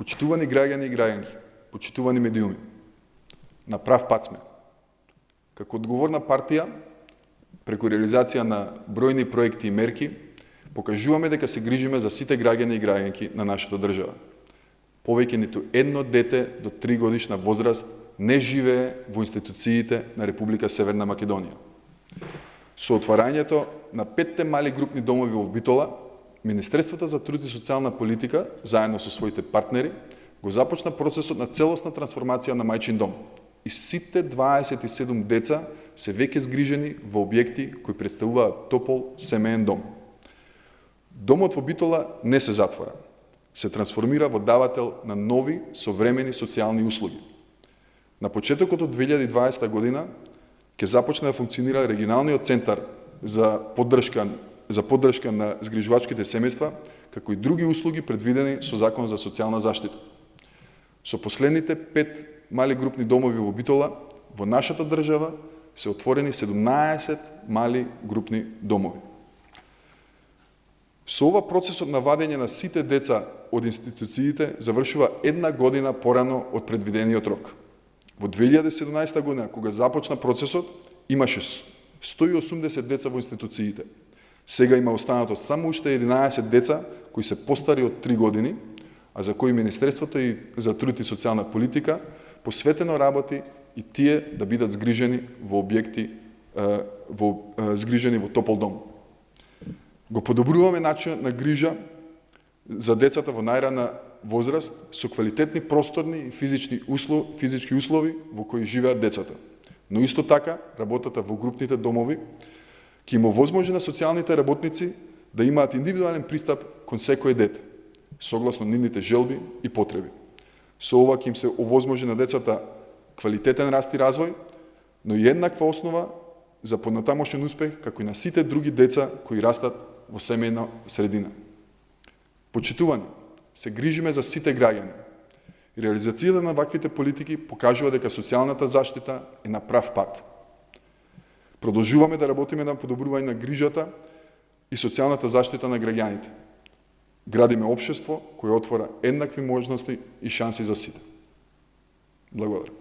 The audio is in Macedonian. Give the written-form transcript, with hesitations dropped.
Почитувани граѓани и граѓанки, почитувани медиуми, на прав пат сме. Како одговорна партија, преку реализација на бројни проекти и мерки, покажуваме дека се грижиме за сите граѓани и граѓанки на нашата држава. Повеќе ниту едно дете до 3 годишна возраст не живее во институциите на Република Северна Македонија. Со отварањето на 5 мали групни домови во Битола, Министерството за труд и социјална политика, заедно со своите партнери, го започна процесот на целосна трансформација на мајчин дом. И сите 27 деца се веќе згрижени во објекти кои представуваат топол семеен дом. Домот во Битола не се затвора. Се трансформира во давател на нови, современи социјални услуги. На почетокот од 2020 година ќе започне да функционира регионалниот центар за поддршка на згрижувачките семејства, како и други услуги предвидени со Закон за социјална заштита. Со последните 5 мали групни домови во Битола, во нашата држава се отворени 17 мали групни домови. Со ова процесот на вадење на сите деца од институциите завршува 1 година порано од предвидениот рок. Во 2017 година, кога започна процесот, имаше 180 деца во институциите. Сега има останато само уште 11 деца кои се постари од 3 години, а за кои Министерството и за труд и социјална политика посветено работи и тие да бидат згрижени во објекти, згрижени во топол дом. Го подобруваме начинот на грижа за децата во најрана возраст со квалитетни просторни и физички услови во кои живеат децата. Но исто така, работата во групните домови ќе им овозможи на социјалните работници да имаат индивидуален пристап кон секој дете, согласно нивните желби и потреби. Со ова ќе им се овозможи на децата квалитетен раст и развој, но и еднаква основа за понатамошен успех, како и на сите други деца кои растат во семејна средина. Почитувани, се грижиме за сите граѓани. Реализацијата на ваквите политики покажува дека социјалната заштита е на прав пат. Продолжуваме да работиме на подобрување на грижата и социјалната заштита на граѓаните. Градиме општество кое отвора еднакви можности и шанси за сите. Благодарам.